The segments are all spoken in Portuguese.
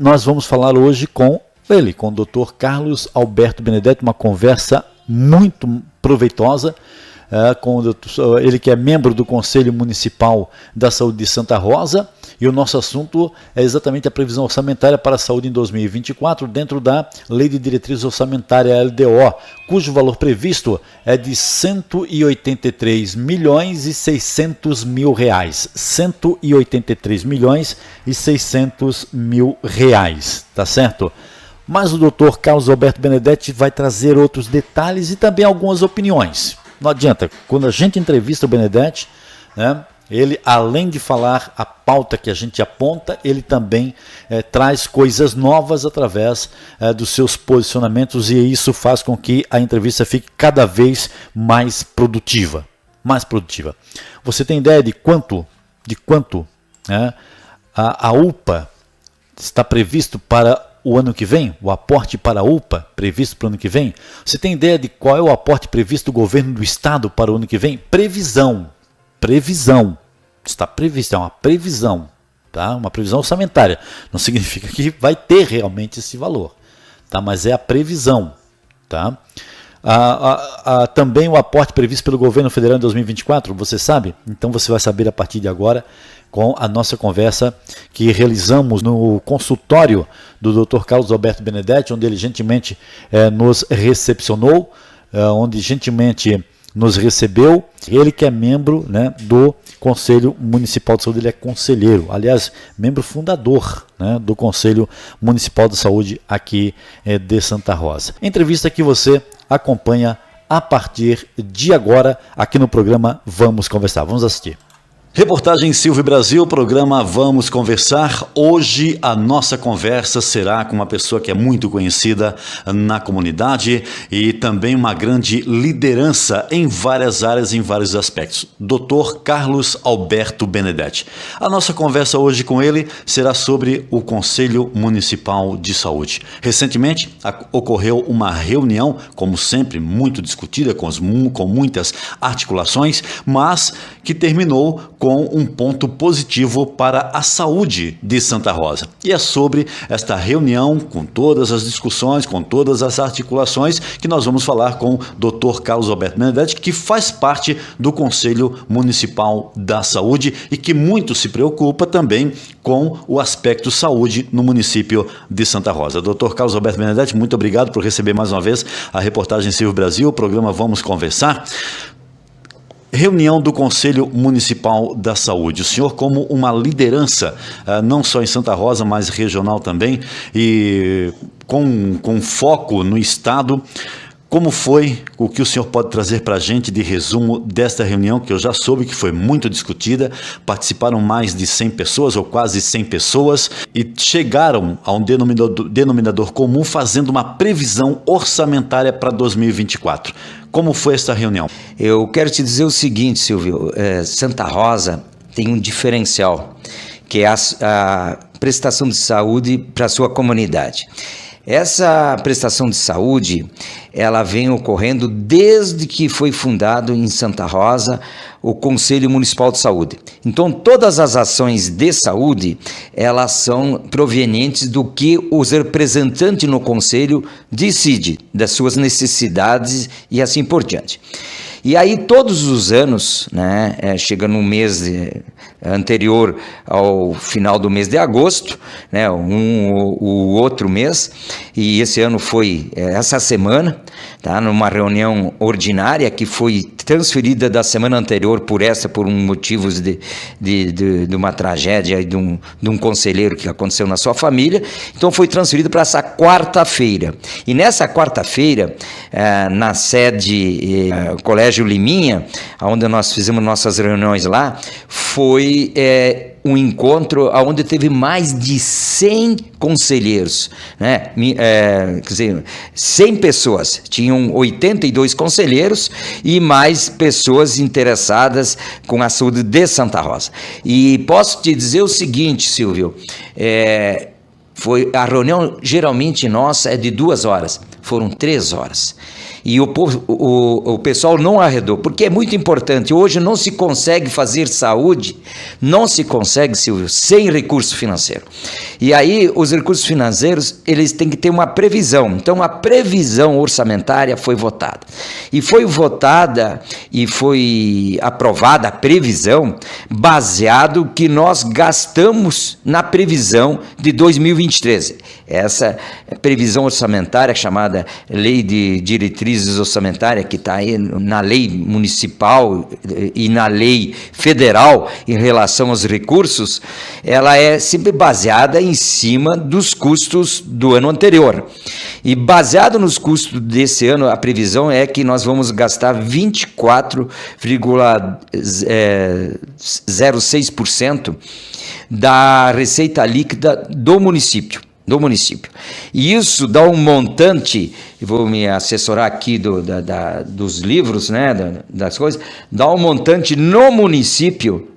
nós vamos falar hoje com ele, com o Dr. Carlos Alberto Benedetti, uma conversa muito proveitosa, com o doutor, ele que é membro do Conselho Municipal da Saúde de Santa Rosa, e o nosso assunto é exatamente a previsão orçamentária para a saúde em 2024, dentro da Lei de Diretriz Orçamentária LDO, cujo valor previsto é de 183 milhões e 600 mil reais. 183 milhões e 600 mil reais, tá certo? Mas o Dr. Carlos Alberto Benedetti vai trazer outros detalhes e também algumas opiniões. Não adianta, quando a gente entrevista o Benedetti, né, ele, além de falar a pauta que a gente aponta, ele também traz coisas novas através dos seus posicionamentos, e isso faz com que a entrevista fique cada vez mais produtiva. Mais produtiva. Você tem ideia de quanto né, a UPA está previsto para o ano que vem, o aporte para a UPA previsto para o ano que vem? Você tem ideia de qual é o aporte previsto do governo do estado para o ano que vem? Previsão. Está previsto, é uma previsão, tá? Uma previsão orçamentária. Não significa que vai ter realmente esse valor, tá? Mas é a previsão, tá? Também o aporte previsto pelo governo federal em 2024, você sabe? Então você vai saber a partir de agora, com a nossa conversa que realizamos no consultório do Dr. Carlos Alberto Benedetti, onde ele gentilmente nos recepcionou, onde gentilmente nos recebeu. Ele que é membro, né, do Conselho Municipal de Saúde, ele é conselheiro, aliás, membro fundador, né, do Conselho Municipal de Saúde aqui de Santa Rosa. Entrevista que você acompanha a partir de agora aqui no programa Vamos Conversar. Vamos assistir. Reportagem Silvio Brasil, programa Vamos Conversar. Hoje a nossa conversa será com uma pessoa que é muito conhecida na comunidade e também uma grande liderança em várias áreas, em vários aspectos. Dr. Carlos Alberto Benedetti. A nossa conversa hoje com ele será sobre o Conselho Municipal de Saúde. Recentemente ocorreu uma reunião, como sempre, muito discutida, com muitas articulações, mas que terminou com um ponto positivo para a saúde de Santa Rosa. E é sobre esta reunião, com todas as discussões, com todas as articulações, que nós vamos falar com o Dr. Carlos Alberto Benedetti, que faz parte do Conselho Municipal da Saúde e que muito se preocupa também com o aspecto saúde no município de Santa Rosa. Dr. Carlos Alberto Benedetti, muito obrigado por receber mais uma vez a reportagem Silvio Brasil, o programa Vamos Conversar. Reunião do Conselho Municipal da Saúde. O senhor, como uma liderança, não só em Santa Rosa, mas regional também, e com foco no Estado, como foi o que o senhor pode trazer para a gente de resumo desta reunião, que eu já soube que foi muito discutida? Participaram mais de 100 pessoas, ou quase 100 pessoas, e chegaram a um denominador comum, fazendo uma previsão orçamentária para 2024. Como foi essa reunião? Eu quero te dizer o seguinte, Silvio, Santa Rosa tem um diferencial, que é a prestação de saúde para a sua comunidade. Essa prestação de saúde, ela vem ocorrendo desde que foi fundado em Santa Rosa o Conselho Municipal de Saúde. Então, todas as ações de saúde, elas são provenientes do que os representantes no Conselho decidem, das suas necessidades e assim por diante. E aí, todos os anos, né, chega no mês anterior ao final do mês de agosto, né, o outro mês, e esse ano foi essa semana, tá, numa reunião ordinária que foi transferida da semana anterior por motivos de uma tragédia e de um conselheiro que aconteceu na sua família. Então foi transferida para essa quarta-feira. E nessa quarta-feira, na sede Colégio Liminha, onde nós fizemos nossas reuniões lá, foi um encontro onde teve mais de 100 conselheiros, né? Quer dizer, 100 pessoas, tinham 82 conselheiros e mais pessoas interessadas com a saúde de Santa Rosa. E posso te dizer o seguinte, Silvio, a reunião geralmente nossa é de 2 horas, foram 3 horas. E o pessoal não arredou, porque é muito importante. Hoje não se consegue fazer saúde, não se consegue, Silvio, sem recurso financeiro. E aí os recursos financeiros, eles têm que ter uma previsão. Então a previsão orçamentária foi votada. E foi votada e foi aprovada a previsão baseado que nós gastamos na previsão de 2023. Essa previsão orçamentária chamada Lei de Diretrizes Orçamentárias, que está aí na lei municipal e na lei federal em relação aos recursos, ela é sempre baseada em cima dos custos do ano anterior. E baseado nos custos desse ano, a previsão é que nós vamos gastar 24,06% da receita líquida do município. E isso dá um montante, vou me assessorar aqui dos livros, né, das coisas, dá um montante no município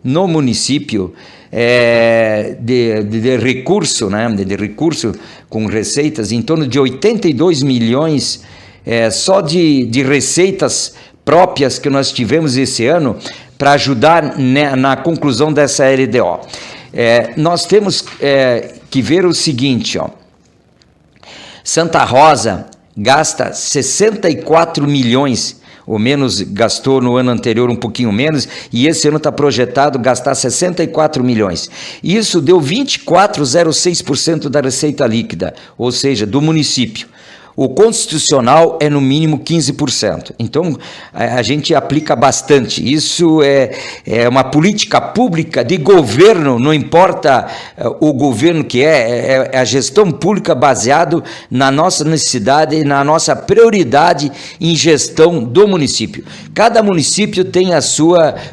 de recurso, né, de recurso com receitas em torno de 82 milhões só de receitas próprias que nós tivemos esse ano para ajudar na conclusão dessa LDO. Nós temos que ver o seguinte, ó. Santa Rosa gasta 64 milhões, ou menos gastou no ano anterior um pouquinho menos, e esse ano está projetado gastar 64 milhões. Isso deu 24,06% da receita líquida, ou seja, do município. O constitucional é no mínimo 15%. Então, a gente aplica bastante. Isso é uma política pública de governo, não importa o governo que é a gestão pública baseado na nossa necessidade e na nossa prioridade em gestão do município. Cada município tem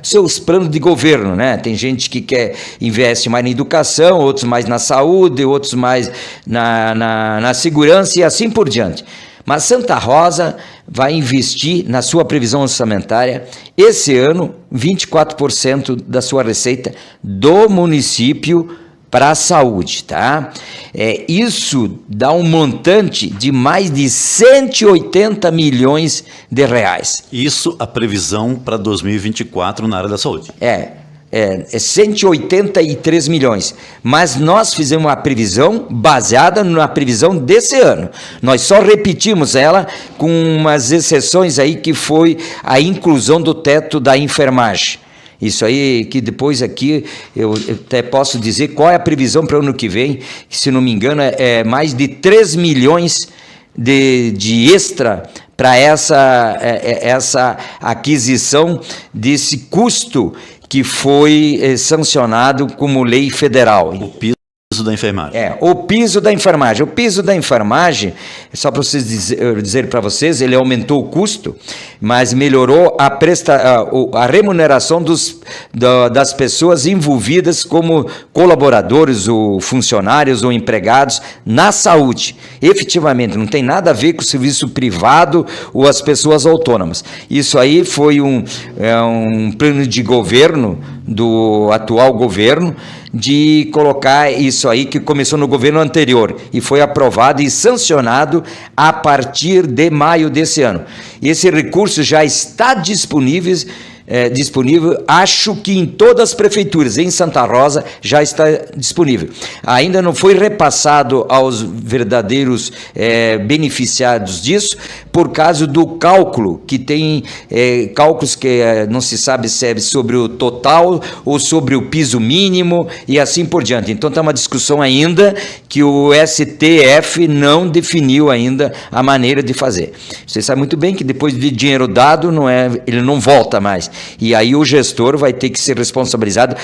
seus planos de governo, né? Tem gente que investe mais na educação, outros mais na saúde, outros mais na segurança e assim por diante. Mas Santa Rosa vai investir na sua previsão orçamentária, esse ano, 24% da sua receita do município para a saúde, tá? Isso dá um montante de mais de 180 milhões de reais. Isso a previsão para 2024 na área da saúde. É 183 milhões, mas nós fizemos uma previsão baseada na previsão desse ano. Nós só repetimos ela com umas exceções aí, que foi a inclusão do teto da enfermagem. Isso aí, que depois aqui eu até posso dizer qual é a previsão para o ano que vem, que, se não me engano, é mais de 3 milhões de extra para essa aquisição desse custo que foi sancionado como lei federal. O piso da enfermagem. O piso da enfermagem. O piso da enfermagem, só para vocês dizer para vocês, ele aumentou o custo, mas melhorou a remuneração das pessoas envolvidas como colaboradores, ou funcionários, ou empregados na saúde. Efetivamente, não tem nada a ver com o serviço privado ou as pessoas autônomas. Isso aí foi um plano de governo do atual governo, de colocar isso aí, que começou no governo anterior e foi aprovado e sancionado a partir de maio desse ano. Esse recurso já está disponível, acho que em todas as prefeituras, em Santa Rosa já está disponível. Ainda não foi repassado aos verdadeiros beneficiados disso, por causa do cálculo, que tem cálculos que não se sabe se é sobre o total ou sobre o piso mínimo e assim por diante. Então está uma discussão ainda que o STF não definiu ainda a maneira de fazer. Você sabe muito bem que depois de dinheiro dado, ele não volta mais. E aí o gestor vai ter que ser responsabilizado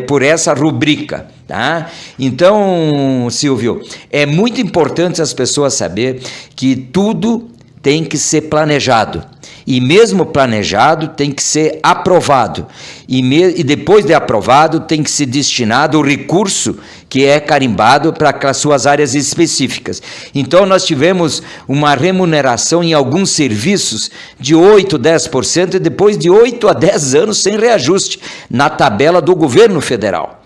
por essa rubrica, tá? Então, Silvio, é muito importante as pessoas saberem que tudo tem que ser planejado. E mesmo planejado tem que ser aprovado. E depois de aprovado tem que ser destinado o recurso que é carimbado para as suas áreas específicas. Então nós tivemos uma remuneração em alguns serviços de 8%, 10% e depois de 8 a 10 anos sem reajuste na tabela do governo federal.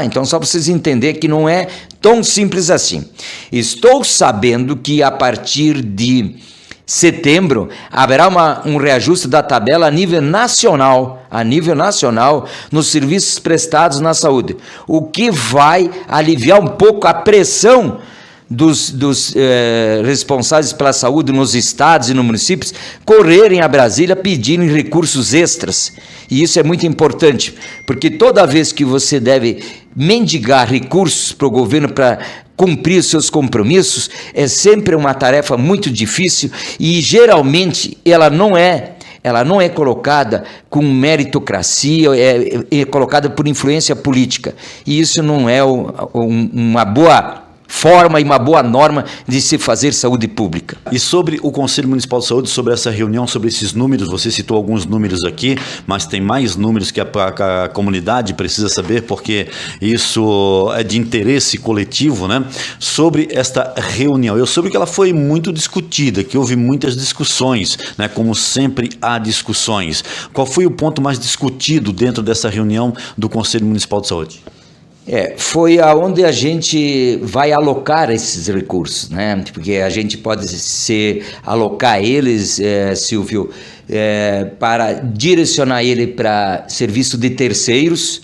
Então, só para vocês entenderem que não é tão simples assim. Estou sabendo que a partir de setembro haverá um reajuste da tabela a nível nacional, nos serviços prestados na saúde, o que vai aliviar um pouco a pressão dos responsáveis pela saúde nos estados e nos municípios correrem a Brasília pedindo recursos extras. E isso é muito importante, porque toda vez que você deve mendigar recursos para o governo para cumprir os seus compromissos, é sempre uma tarefa muito difícil e geralmente ela não é colocada com meritocracia, é colocada por influência política. E isso não é uma boa forma e uma boa norma de se fazer saúde pública. E sobre o Conselho Municipal de Saúde, sobre essa reunião, sobre esses números, você citou alguns números aqui, mas tem mais números que a comunidade precisa saber, porque isso é de interesse coletivo, né? Sobre esta reunião, eu soube que ela foi muito discutida, que houve muitas discussões, né? Como sempre há discussões. Qual foi o ponto mais discutido dentro dessa reunião do Conselho Municipal de Saúde? Foi aonde a gente vai alocar esses recursos, né? Porque a gente pode alocar eles, Silvio, para direcionar ele para serviço de terceiros,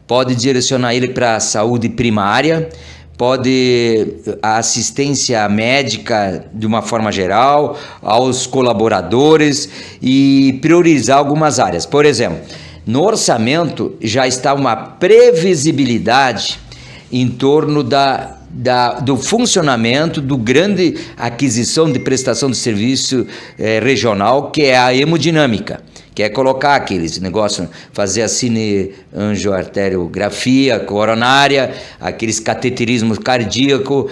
pode direcionar ele para a saúde primária, pode a assistência médica de uma forma geral, aos colaboradores e priorizar algumas áreas. Por exemplo, no orçamento já está uma previsibilidade em torno do funcionamento do grande aquisição de prestação de serviço regional, que é a hemodinâmica, que é colocar aqueles negócios, fazer a cine-angioarteriografia coronária, aqueles cateterismos cardíacos,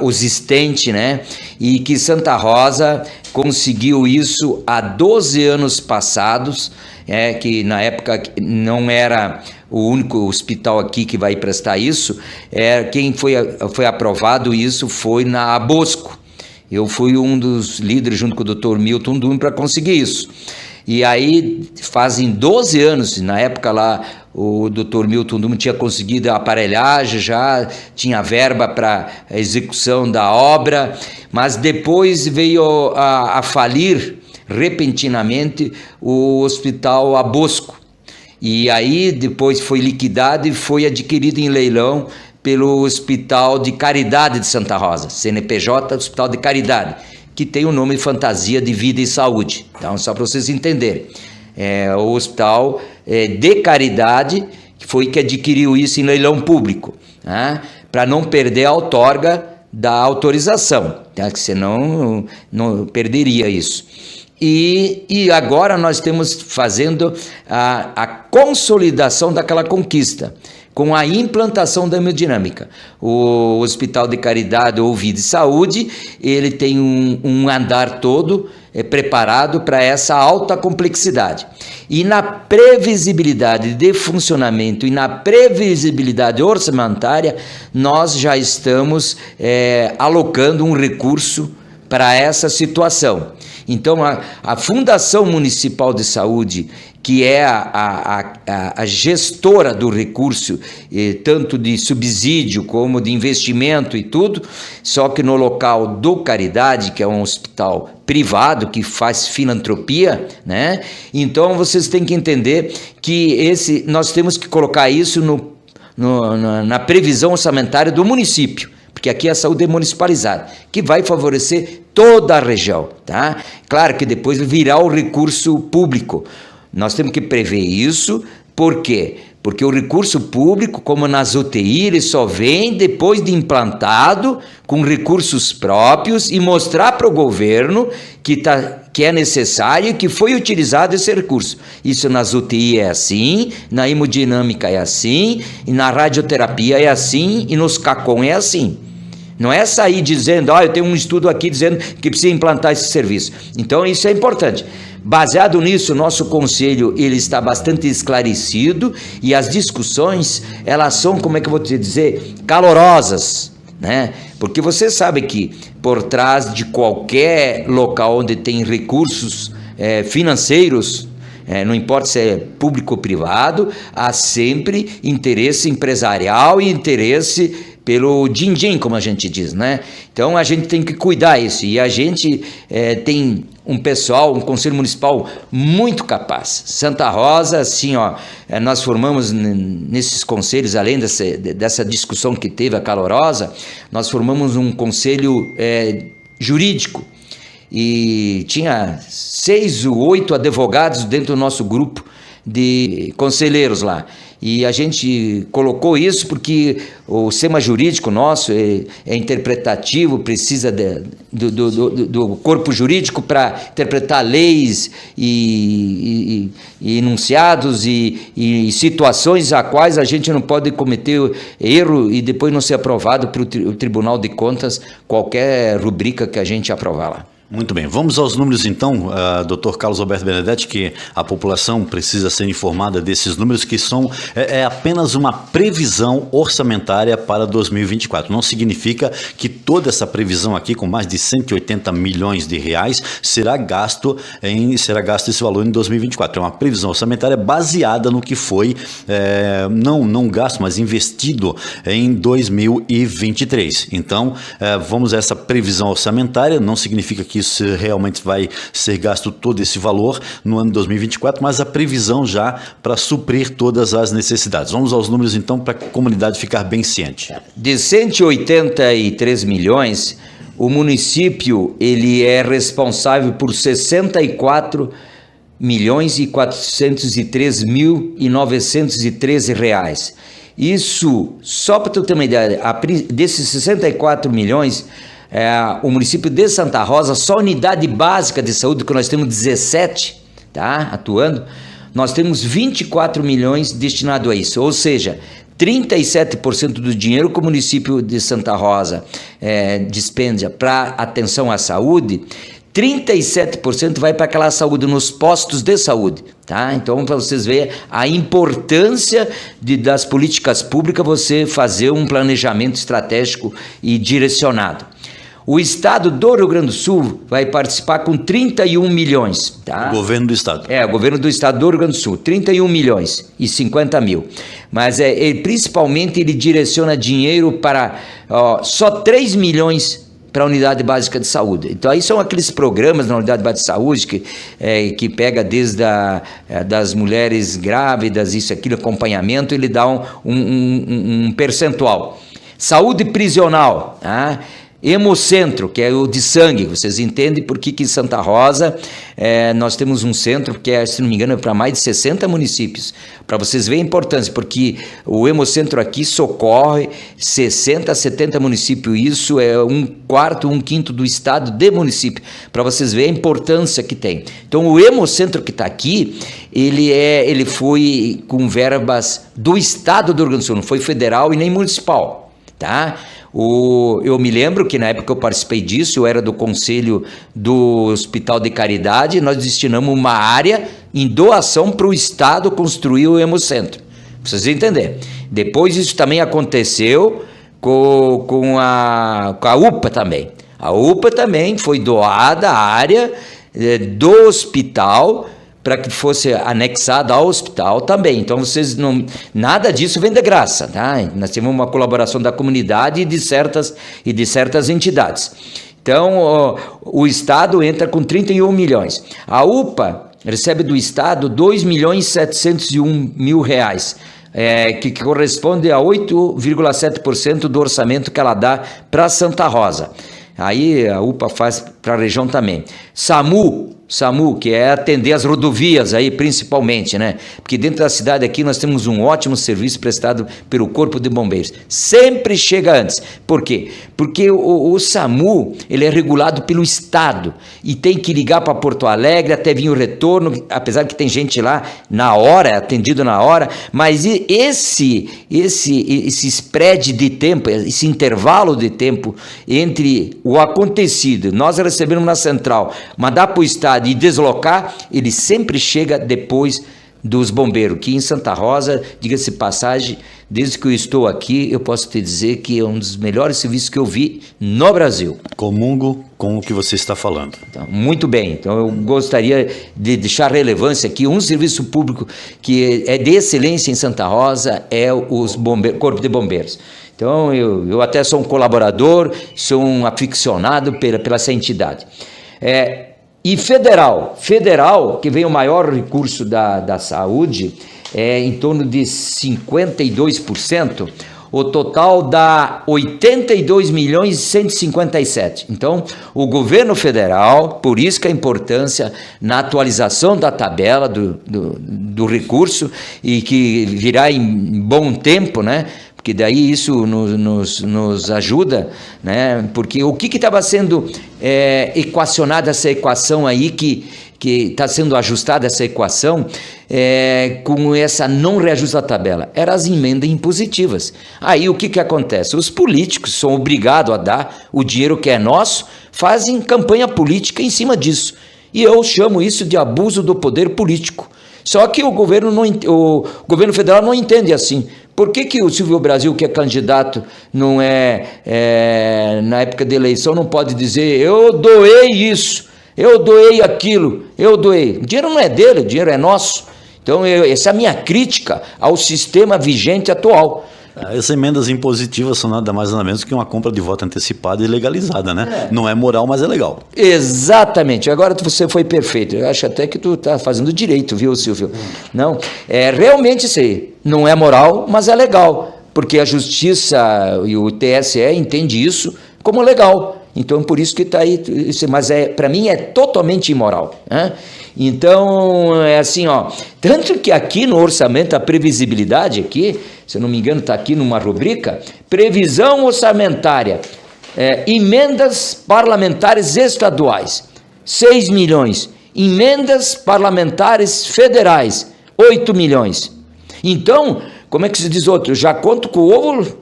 os stents, né? E que Santa Rosa conseguiu isso há 12 anos passados, que na época não era o único hospital aqui que vai prestar isso, quem foi aprovado isso foi na Abosco. Eu fui um dos líderes junto com o Dr. Milton Dume para conseguir isso. E aí fazem 12 anos, na época lá o Dr. Milton Dume tinha conseguido a aparelhagem, já tinha verba para a execução da obra, mas depois veio a falir repentinamente o Hospital Abosco. E aí depois foi liquidado e foi adquirido em leilão pelo Hospital de Caridade de Santa Rosa, CNPJ Hospital de Caridade, que tem o nome de fantasia de Vida e Saúde. Então, só para vocês entenderem, o Hospital de Caridade foi que adquiriu isso em leilão público, né? Para não perder a outorga da autorização, tá? Que senão não perderia isso. E agora nós estamos fazendo a consolidação daquela conquista, com a implantação da hemodinâmica. O Hospital de Caridade ou Vida e Saúde, ele tem um andar todo preparado para essa alta complexidade. E na previsibilidade de funcionamento e na previsibilidade orçamentária, nós já estamos alocando um recurso para essa situação. Então, a Fundação Municipal de Saúde, que é a gestora do recurso, tanto de subsídio como de investimento e tudo, só que no local do Caridade, que é um hospital privado que faz filantropia, né? Então, vocês têm que entender que nós temos que colocar isso na previsão orçamentária do município, porque aqui a saúde é municipalizada, que vai favorecer toda a região, tá? Claro que depois virá o recurso público. Nós temos que prever isso, por quê? Porque o recurso público, como nas UTI, ele só vem depois de implantado, com recursos próprios, e mostrar para o governo que é necessário e que foi utilizado esse recurso. Isso nas UTI é assim, na hemodinâmica é assim, e na radioterapia é assim, e nos CACOM é assim. Não é sair dizendo, eu tenho um estudo aqui dizendo que precisa implantar esse serviço. Então, isso é importante. Baseado nisso, o nosso conselho ele está bastante esclarecido e as discussões, elas são, como é que eu vou te dizer, calorosas, né? Porque você sabe que por trás de qualquer local onde tem recursos financeiros, não importa se é público ou privado, há sempre interesse empresarial e interesse pelo din-din, como a gente diz, né? Então a gente tem que cuidar isso, e a gente tem um pessoal, um conselho municipal muito capaz. Santa Rosa, assim, nós formamos nesses conselhos, além dessa discussão que teve a calorosa, nós formamos um conselho jurídico, e tinha 6 ou 8 advogados dentro do nosso grupo de conselheiros lá. E a gente colocou isso porque o sistema jurídico nosso é interpretativo, precisa do corpo jurídico para interpretar leis e enunciados e situações a quais a gente não pode cometer erro e depois não ser aprovado pelo Tribunal de Contas qualquer rubrica que a gente aprovar lá. Muito bem, vamos aos números então, Dr. Carlos Alberto Benedetti, que a população precisa ser informada desses números, que são apenas uma previsão orçamentária para 2024. Não significa que toda essa previsão aqui, com mais de 180 milhões de reais, será gasto esse valor em 2024. É uma previsão orçamentária baseada no que foi, não gasto, mas investido em 2023. Então, vamos a essa previsão orçamentária, não significa que isso realmente vai ser gasto todo esse valor no ano 2024, mas a previsão já para suprir todas as necessidades. Vamos aos números então para a comunidade ficar bem ciente. De 183 milhões, o município ele é responsável por 64 milhões e 403 mil e 913 reais. Isso, só para tu ter uma ideia, desses 64 milhões, o município de Santa Rosa, só a unidade básica de saúde, que nós temos 17, tá, atuando, nós temos 24 milhões destinado a isso, ou seja, 37% do dinheiro que o município de Santa Rosa dispendia para atenção à saúde, 37% vai para aquela saúde nos postos de saúde, tá? Então, para vocês verem a importância das políticas públicas, você fazer um planejamento estratégico e direcionado. O estado do Rio Grande do Sul vai participar com 31 milhões, tá? O governo do estado. O governo do estado do Rio Grande do Sul, 31 milhões e 50 mil. Mas principalmente ele direciona dinheiro para só 3 milhões para a unidade básica de saúde. Então aí são aqueles programas na unidade básica de saúde que pega desde das mulheres grávidas, isso, aquilo, acompanhamento, ele dá um percentual. Saúde prisional, tá? Hemocentro, que é o de sangue, vocês entendem por que em Santa Rosa nós temos um centro que se não me engano, é para mais de 60 municípios, para vocês verem a importância, porque o Hemocentro aqui socorre 60 a 70 municípios, isso é 1/4, 1/5 do estado de município, para vocês verem a importância que tem. Então o Hemocentro que está aqui, ele foi com verbas do estado do Rio Grande do Sul, não foi federal e nem municipal, tá? Eu me lembro que na época que eu participei disso, eu era do conselho do Hospital de Caridade, nós destinamos uma área em doação para o estado construir o Hemocentro, para vocês entenderem. Depois isso também aconteceu com a UPA também. A UPA também foi doada a área do hospital para que fosse anexada ao hospital também. Então, nada disso vem de graça, tá? Nós tivemos uma colaboração da comunidade e de certas entidades. Então, o Estado entra com 31 milhões. A UPA recebe do Estado 2 milhões e 701 mil reais, que corresponde a 8,7% do orçamento que ela dá para Santa Rosa. Aí a UPA faz para a região também. SAMU, que é atender as rodovias aí principalmente, né? Porque dentro da cidade aqui nós temos um ótimo serviço prestado pelo Corpo de Bombeiros. Sempre chega antes. Por quê? Porque o SAMU, ele é regulado pelo Estado e tem que ligar para Porto Alegre até vir o retorno, apesar que tem gente lá na hora, atendido na hora, mas esse spread de tempo, esse intervalo de tempo entre o acontecido, nós recebemos na central, mandar para o Estado e deslocar, ele sempre chega depois dos bombeiros, que em Santa Rosa, diga-se passagem, desde que eu estou aqui, eu posso te dizer que é um dos melhores serviços que eu vi no Brasil. Comungo com o que você está falando. Então, muito bem, então eu gostaria de deixar relevância aqui, um serviço público que é de excelência em Santa Rosa é o Corpo de Bombeiros. Então eu até sou um colaborador, sou um aficionado pela essa entidade. E federal, que vem o maior recurso da saúde, em torno de 52%, o total dá 82 milhões e 157. Então, o governo federal, por isso que a importância na atualização da tabela do recurso, e que virá em bom tempo, né? Porque daí isso nos ajuda, né? Porque o que estava sendo equacionada, essa equação aí, que está sendo ajustada essa equação, com essa não reajuste da tabela, eram as emendas impositivas. Aí o que acontece? Os políticos são obrigados a dar o dinheiro que é nosso, fazem campanha política em cima disso. E eu chamo isso de abuso do poder político. Só que o governo federal não entende assim. Por que o Silvio Brasil, que é candidato, não na época da eleição, não pode dizer: eu doei isso, eu doei aquilo, eu doei? O dinheiro não é dele, o dinheiro é nosso. Então, essa é a minha crítica ao sistema vigente atual. Essas emendas impositivas são nada mais nada menos que uma compra de voto antecipada e legalizada, né? Não é moral, mas é legal. Exatamente. Agora você foi perfeito. Eu acho até que tu está fazendo direito, viu, Silvio? Não, realmente isso aí não é moral, mas é legal, porque a Justiça e o TSE entende isso como legal. Então, por isso que está aí, mas para mim é totalmente imoral, né? Então, é assim, ó, tanto que aqui no orçamento, a previsibilidade aqui, se eu não me engano, está aqui numa rubrica, previsão orçamentária, emendas parlamentares estaduais, 6 milhões, emendas parlamentares federais, 8 milhões. Então, como é que se diz outro? Eu já conto com o ovo,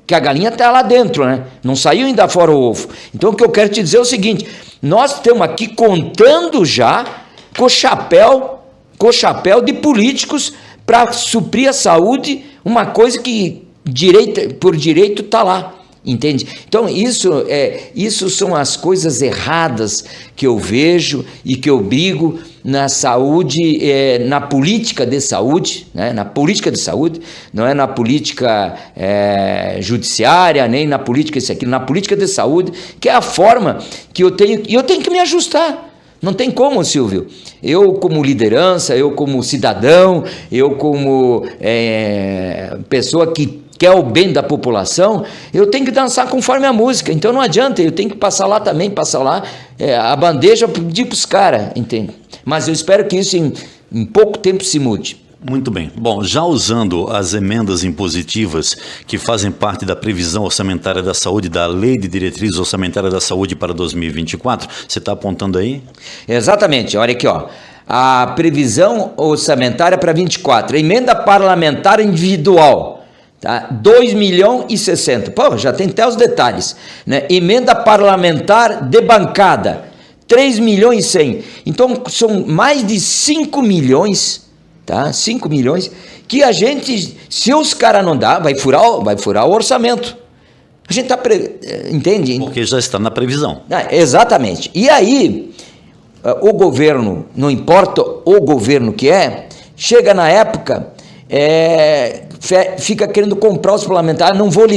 que a galinha está lá dentro, né? Não saiu ainda fora o ovo. Então, o que eu quero te dizer é o seguinte: nós estamos aqui contando já com o chapéu de políticos para suprir a saúde, uma coisa que por direito está lá, entende? Então, isso são as coisas erradas que eu vejo e que eu brigo na saúde, na política de saúde, né? Na política de saúde, não é na política judiciária, nem na política isso aqui, na política de saúde, que é a forma que eu tenho que me ajustar. Não tem como, Silvio. Eu como liderança, eu como cidadão, eu como pessoa que quer o bem da população, eu tenho que dançar conforme a música. Então não adianta, eu tenho que passar lá a bandeja, pedir para os caras, entende? Mas eu espero que isso em pouco tempo se mude. Muito bem. Bom, já usando as emendas impositivas que fazem parte da previsão orçamentária da saúde, da Lei de Diretrizes Orçamentárias da Saúde para 2024, você está apontando aí? Exatamente. Olha aqui, ó. A previsão orçamentária para 24, emenda parlamentar individual, tá? 2 milhões e 60. Pô, já tem até os detalhes, né? Emenda parlamentar de bancada, 3 milhões e 100. Então, são mais de 5 milhões... Tá? 5 milhões, que a gente, se os caras não dá, vai furar o orçamento. A gente entende? Porque já está na previsão. Exatamente. E aí, o governo, não importa o governo que chega na época, fica querendo comprar os parlamentares, não vou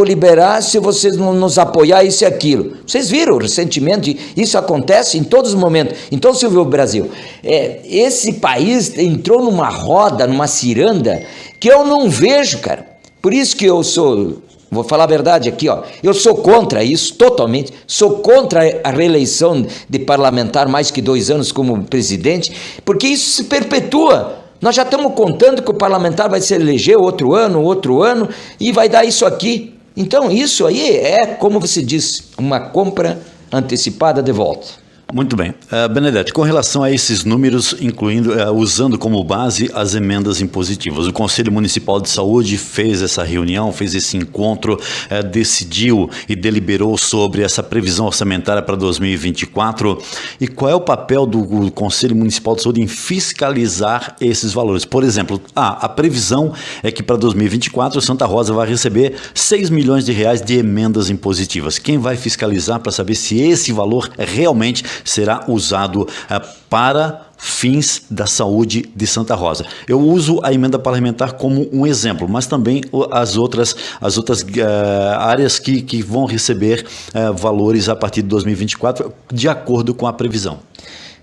liberar se vocês não nos apoiar isso e aquilo. Vocês viram recentemente, isso acontece em todos os momentos. Então, Silvio Brasil, esse país entrou numa roda, numa ciranda, que eu não vejo, cara. Por isso que vou falar a verdade aqui, ó, eu sou contra isso, totalmente, sou contra a reeleição de parlamentar mais que 2 anos como presidente, porque isso se perpetua. Nós já estamos contando que o parlamentar vai se eleger outro ano, e vai dar isso aqui. Então, isso aí como você diz, uma compra antecipada de volta. Muito bem. Benedetti, com relação a esses números, incluindo, usando como base as emendas impositivas, o Conselho Municipal de Saúde fez essa reunião, fez esse encontro, decidiu e deliberou sobre essa previsão orçamentária para 2024. E qual é o papel do Conselho Municipal de Saúde em fiscalizar esses valores? Por exemplo, a previsão é que para 2024 Santa Rosa vai receber 6 milhões de reais de emendas impositivas. Quem vai fiscalizar para saber se esse valor realmente será usado para fins da saúde de Santa Rosa? Eu uso a emenda parlamentar como um exemplo, mas também as outras áreas que vão receber valores a partir de 2024, de acordo com a previsão.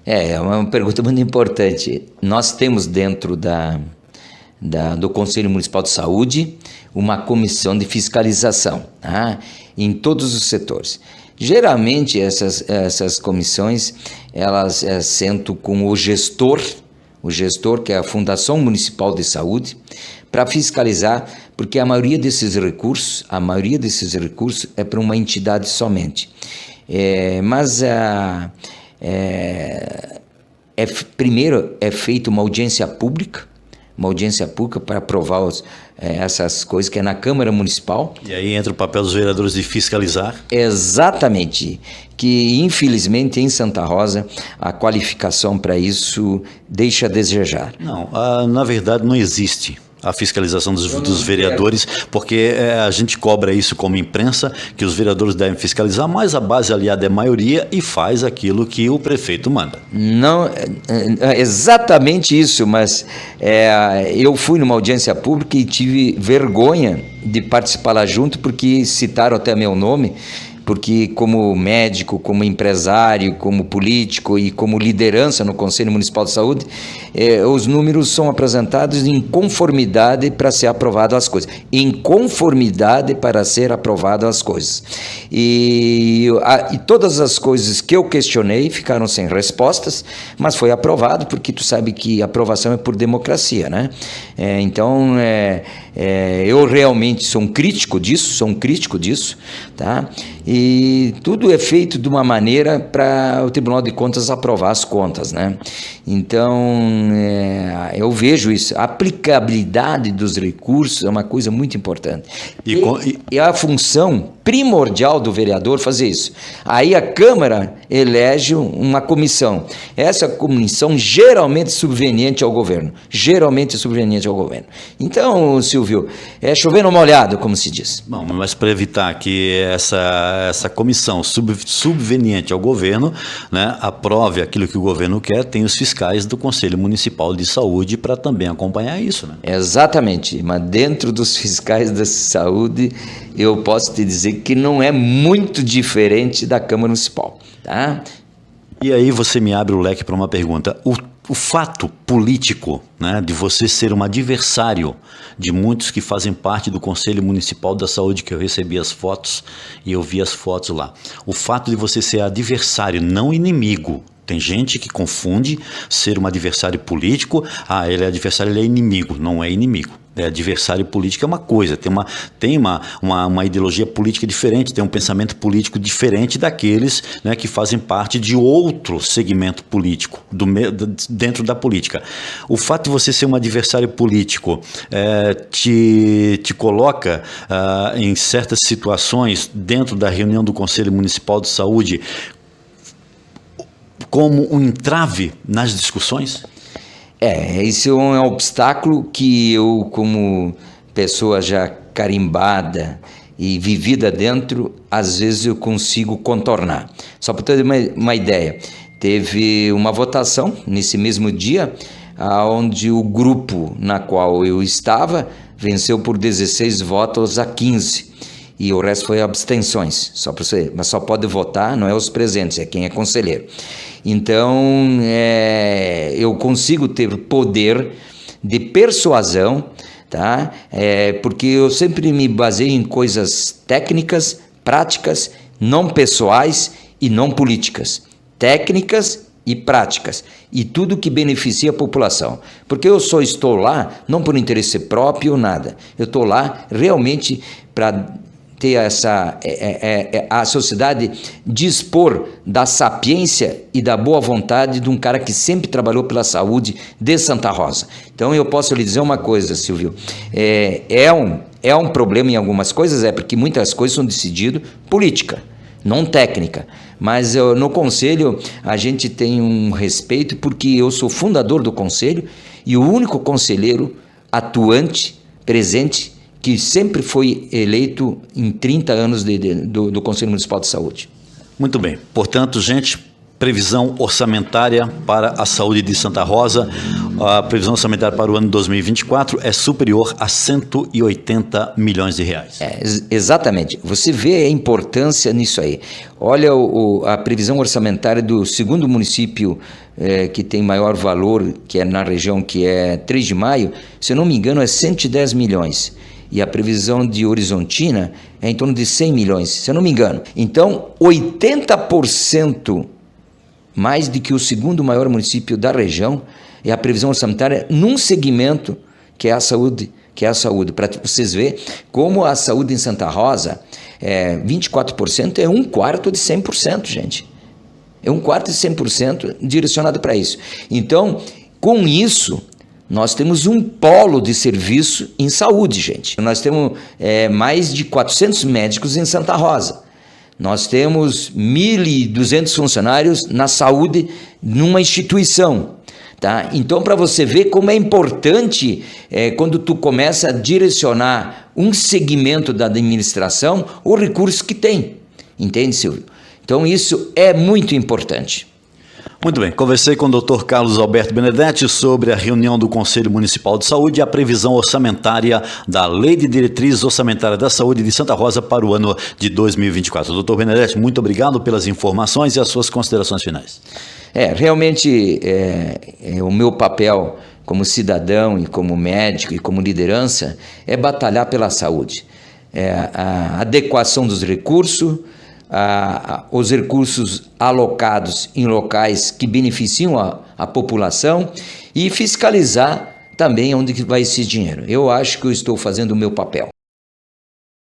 É uma pergunta muito importante. Nós temos dentro do Conselho Municipal de Saúde uma comissão de fiscalização, tá? Em todos os setores. Geralmente essas comissões, elas sentam com o gestor que é a Fundação Municipal de Saúde, para fiscalizar, porque a maioria desses recursos é para uma entidade somente. Primeiro é feita uma audiência pública para aprovar essas coisas, que é na Câmara Municipal. E aí entra o papel dos vereadores de fiscalizar? Exatamente, que infelizmente em Santa Rosa a qualificação para isso deixa a desejar. Não, na verdade não existe a fiscalização dos vereadores, porque a gente cobra isso como imprensa, que os vereadores devem fiscalizar, mas a base aliada é maioria e faz aquilo que o prefeito manda. Não, exatamente isso, mas eu fui numa audiência pública e tive vergonha de participar lá junto, porque citaram até meu nome, porque como médico, como empresário, como político e como liderança no Conselho Municipal de Saúde, os números são apresentados em conformidade para ser aprovado as coisas. Em conformidade para ser aprovado as coisas. E todas as coisas que eu questionei ficaram sem respostas, mas foi aprovado, porque tu sabe que aprovação é por democracia, né? Então, eu realmente sou um crítico disso, tá? E tudo é feito de uma maneira para o Tribunal de Contas aprovar as contas, né? Então, eu vejo isso. A aplicabilidade dos recursos é uma coisa muito importante. E a função primordial do vereador fazer isso. Aí a Câmara elege uma comissão. Essa comissão geralmente subveniente ao governo. Então, Silvio, é chover no molhado, como se diz. Bom, mas para evitar que essa comissão subveniente ao governo, né, aprove aquilo que o governo quer, tem os fiscais do Conselho Municipal de Saúde para também acompanhar isso, né? Exatamente, mas dentro dos fiscais da saúde, eu posso te dizer que não é muito diferente da Câmara Municipal, tá? E aí você me abre o leque para uma pergunta. O fato político, né, de você ser um adversário de muitos que fazem parte do Conselho Municipal da Saúde, que eu recebi as fotos e eu vi as fotos lá. O fato de você ser adversário, não inimigo. Tem gente que confunde ser um adversário político. Ele é adversário, ele é inimigo. Não é inimigo. Adversário político é uma coisa, tem uma ideologia política diferente, tem um pensamento político diferente daqueles, né, que fazem parte de outro segmento político, dentro da política. O fato de você ser um adversário político te coloca em certas situações dentro da reunião do Conselho Municipal de Saúde como um entrave nas discussões? Esse é um obstáculo que eu, como pessoa já carimbada e vivida dentro, às vezes eu consigo contornar. Só para ter uma ideia, teve uma votação nesse mesmo dia, onde o grupo na qual eu estava venceu por 16 votos a 15. E o resto foi abstenções, só para você, mas só pode votar, não é os presentes, é quem é conselheiro. Então, eu consigo ter poder de persuasão, tá? Porque eu sempre me baseio em coisas técnicas, práticas, não pessoais e não políticas. Técnicas e práticas, e tudo que beneficia a população. Porque eu só estou lá, não por interesse próprio ou nada, eu estou lá realmente para ter a sociedade dispor da sapiência e da boa vontade de um cara que sempre trabalhou pela saúde de Santa Rosa. Então eu posso lhe dizer uma coisa, Silvio, é um problema em algumas coisas, porque muitas coisas são decididas política, não técnica, mas no conselho a gente tem um respeito, porque eu sou fundador do conselho e o único conselheiro atuante, presente, que sempre foi eleito em 30 anos do Conselho Municipal de Saúde. Muito bem. Portanto, gente, previsão orçamentária para a saúde de Santa Rosa, a previsão orçamentária para o ano 2024 é superior a 180 milhões de reais. Exatamente. Você vê a importância nisso aí. Olha a previsão orçamentária do segundo município que tem maior valor, que é na região, que é 3 de Maio, se eu não me engano é 110 milhões. E a previsão de Horizontina é em torno de 100 milhões, se eu não me engano. Então, 80% mais do que o segundo maior município da região é a previsão orçamentária num segmento que é a saúde. Para vocês verem como a saúde em Santa Rosa, 24% é 1/4 de 100%, gente. É 1/4 de 100% direcionado para isso. Então, com isso, nós temos um polo de serviço em saúde, gente. Nós temos mais de 400 médicos em Santa Rosa. Nós temos 1.200 funcionários na saúde numa instituição. Tá? Então, para você ver como é importante quando tu começa a direcionar um segmento da administração, o recurso que tem. Entende, Silvio? Então, isso é muito importante. Muito bem, conversei com o Dr. Carlos Alberto Benedetti sobre a reunião do Conselho Municipal de Saúde e a previsão orçamentária da Lei de Diretrizes Orçamentárias da Saúde de Santa Rosa para o ano de 2024. Dr. Benedetti, muito obrigado pelas informações e as suas considerações finais. Realmente o meu papel como cidadão e como médico e como liderança é batalhar pela saúde. A adequação dos recursos, os recursos alocados em locais que beneficiam a população e fiscalizar também onde vai esse dinheiro. Eu acho que eu estou fazendo o meu papel.